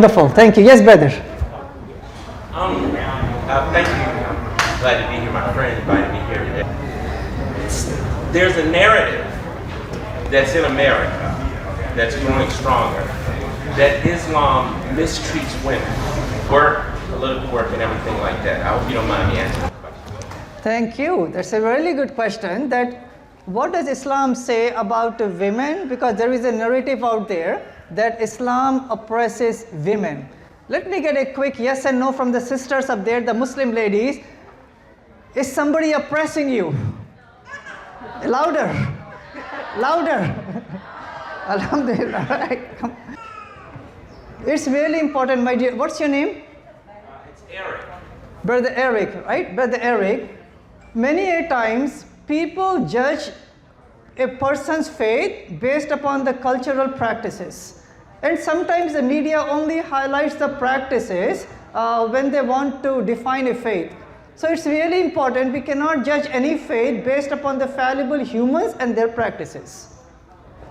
Wonderful. Thank you. Yes, brother. Thank you. I'm glad to be here. My friend invited me here today. There's a narrative that's in America that's growing stronger, that Islam mistreats women, work, political work, and everything like that. I hope you don't mind me answering the question. Thank you. That's a really good question. That what does Islam say about women? Because there is a narrative out there that Islam oppresses women. Let me get a quick yes and no from the sisters up there, the Muslim ladies. Is somebody oppressing you? Louder. Louder. Alhamdulillah. Right. Come. It's really important, my dear. What's your name? It's Eric. Brother Eric, right? Brother Eric. Many a times people judge a person's faith based upon the cultural practices. And sometimes the media only highlights the practices when they want to define a faith. So it's really important. We cannot judge any faith based upon the fallible humans and their practices.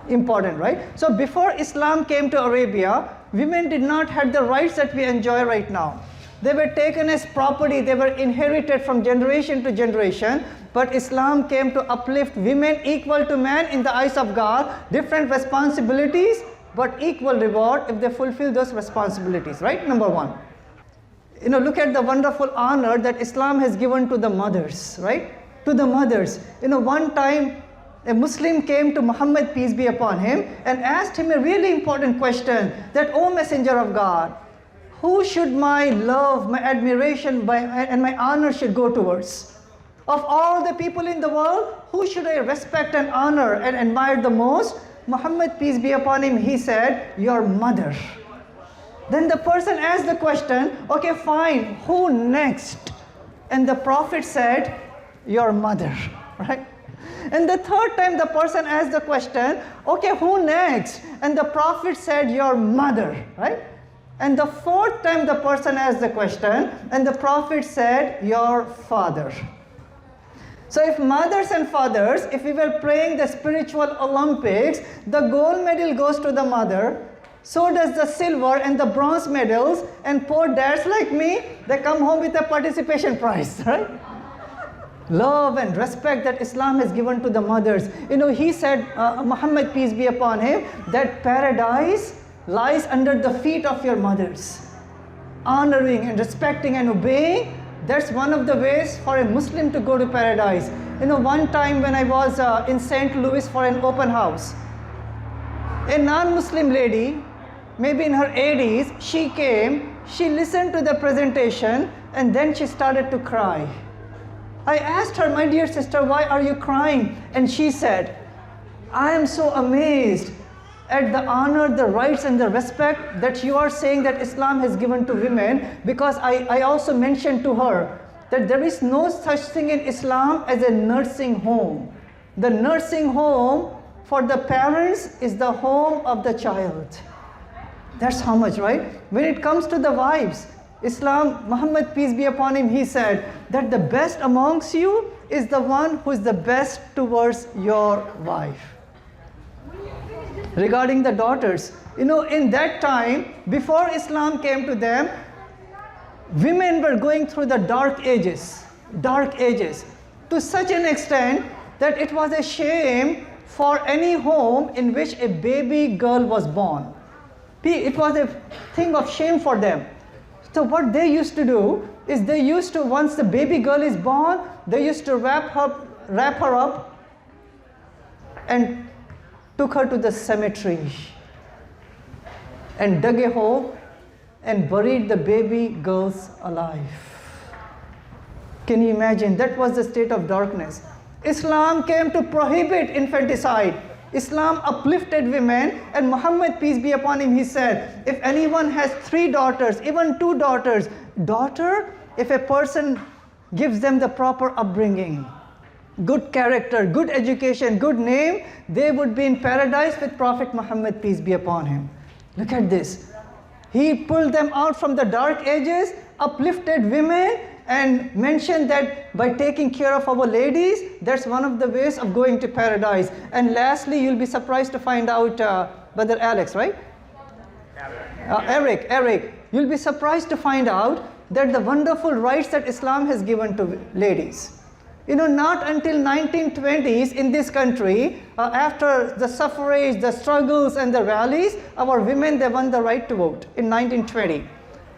Important, right? So before Islam came to Arabia, women did not have the rights that we enjoy right now. They were taken as property, they were inherited from generation to generation, but Islam came to uplift women equal to men in the eyes of God, different responsibilities, but equal reward if they fulfill those responsibilities, right? Number one. Look at the wonderful honor that Islam has given to the mothers, right? To the mothers. One time, a Muslim came to Muhammad, peace be upon him, and asked him a really important question, that, O Messenger of God, who should my love, my admiration, and my honor should go towards? Of all the people in the world, who should I respect and honor and admire the most? Muhammad, peace be upon him, he said, your mother. Then the person asked the question, okay, fine, who next? And the Prophet said, your mother, right? And the third time the person asked the question, okay, who next? And the Prophet said, your mother, right? And the fourth time the person asked the question, and the Prophet said, your father. So if mothers and fathers, if we were playing the spiritual Olympics, the gold medal goes to the mother, so does the silver and the bronze medals, and poor dads like me, they come home with a participation prize, right? Love and respect that Islam has given to the mothers. He said, Muhammad, peace be upon him, that paradise lies under the feet of your mothers. Honoring and respecting and obeying, that's one of the ways for a Muslim to go to paradise. One time when I was in St. Louis for an open house, a non-Muslim lady, maybe in her 80s, she came, she listened to the presentation, and then she started to cry. I asked her, my dear sister, why are you crying? And she said, I am so amazed at the honor, the rights, and the respect that you are saying that Islam has given to women, because I also mentioned to her that there is no such thing in Islam as a nursing home. The nursing home for the parents is the home of the child. That's how much, right? When it comes to the wives, Islam, Muhammad, peace be upon him, he said that the best amongst you is the one who is the best towards your wife. Regarding the daughters, in that time, before Islam came to them, women were going through the dark ages, to such an extent that it was a shame for any home in which a baby girl was born. It was a thing of shame for them. So what they used to do is once the baby girl is born, they used to wrap her up and took her to the cemetery and dug a hole and buried the baby girls alive. Can you imagine? That was the state of darkness. Islam came to prohibit infanticide. Islam uplifted women, and Muhammad, peace be upon him, he said, if anyone has 3 daughters, even 2 daughters, if a person gives them the proper upbringing, good character, good education, good name, they would be in paradise with Prophet Muhammad, peace be upon him. Look at this. He pulled them out from the dark ages, uplifted women, and mentioned that by taking care of our ladies, that's one of the ways of going to paradise. And lastly, you'll be surprised to find out, Brother Alex, right? Eric, you'll be surprised to find out that the wonderful rights that Islam has given to ladies. You know, not until 1920s in this country, after the suffrage, the struggles and the rallies, our women, they won the right to vote in 1920.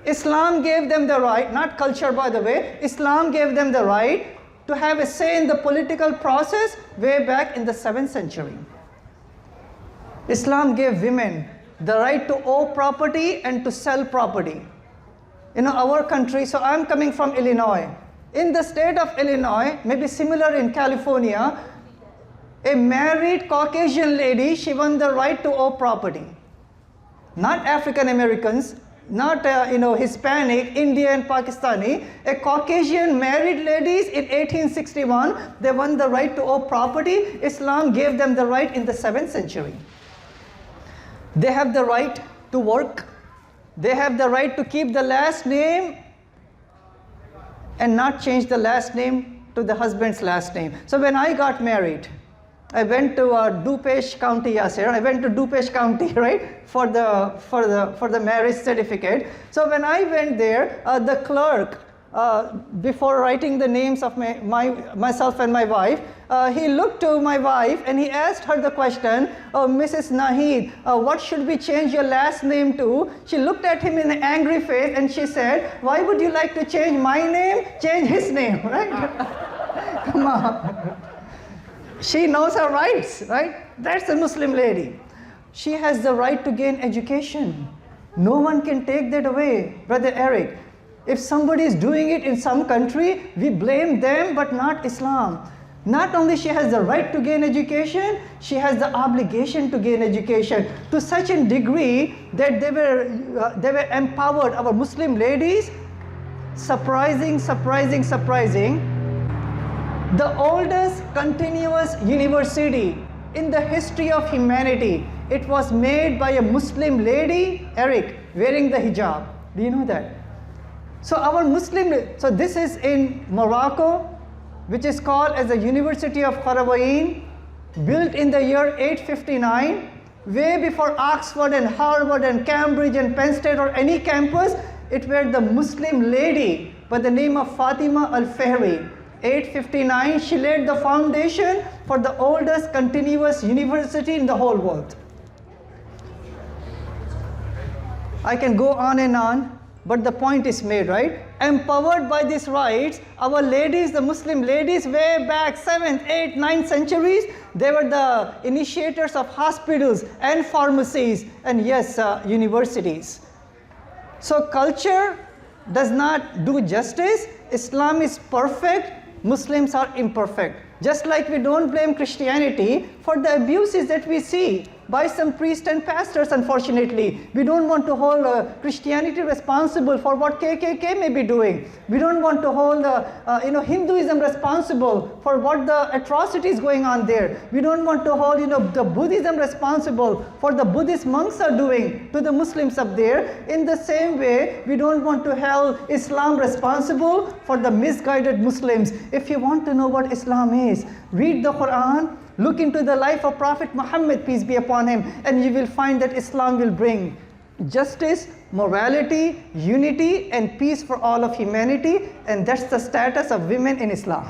Islam gave them the right, not culture by the way, Islam gave them the right to have a say in the political process way back in the 7th century. Islam gave women the right to own property and to sell property. In our country, so I'm coming from Illinois. In the state of Illinois, maybe similar in California, a married Caucasian lady, she won the right to own property. Not African Americans, not Hispanic, Indian, Pakistani. A Caucasian married ladies in 1861, they won the right to own property. Islam gave them the right in the 7th century. They have the right to work. They have the right to keep the last name and not change the last name to the husband's last name. So when I got married, I went to DuPage County, Yasser. I went to DuPage County, right, for the marriage certificate. So when I went there, the clerk, before writing the names of myself and my wife, he looked to my wife and he asked her the question, "Oh, Mrs. Nahid, what should we change your last name to?" She looked at him in an angry face and she said, "Why would you like to change my name? Change his name," right? Come on. She knows her rights, right? That's a Muslim lady. She has the right to gain education. No one can take that away, Brother Eric. If somebody is doing it in some country, we blame them, but not Islam. Not only she has the right to gain education, she has the obligation to gain education to such a degree that they were empowered. Our Muslim ladies, surprising. The oldest continuous university in the history of humanity, it was made by a Muslim lady, Eric, wearing the hijab. Do you know that? So so this is in Morocco, which is called as the University of Qarawiyyin, built in the year 859, way before Oxford and Harvard and Cambridge and Penn State or any campus. It were the Muslim lady by the name of Fatima Al-Fihri. 859, she laid the foundation for the oldest continuous university in the whole world. I can go on and on, but the point is made, right? Empowered by these rights, our ladies, the Muslim ladies, way back 7th, 8th, 9th centuries, they were the initiators of hospitals and pharmacies and yes, universities. So culture does not do justice. Islam is perfect, Muslims are imperfect. Just like we don't blame Christianity for the abuses that we see by some priests and pastors, unfortunately. We don't want to hold Christianity responsible for what KKK may be doing. We don't want to hold Hinduism responsible for what the atrocities going on there. We don't want to hold the Buddhism responsible for the Buddhist monks are doing to the Muslims up there. In the same way, we don't want to hold Islam responsible for the misguided Muslims. If you want to know what Islam is, read the Quran, look into the life of Prophet Muhammad, peace be upon him, and you will find that Islam will bring justice, morality, unity, and peace for all of humanity, and that's the status of women in Islam.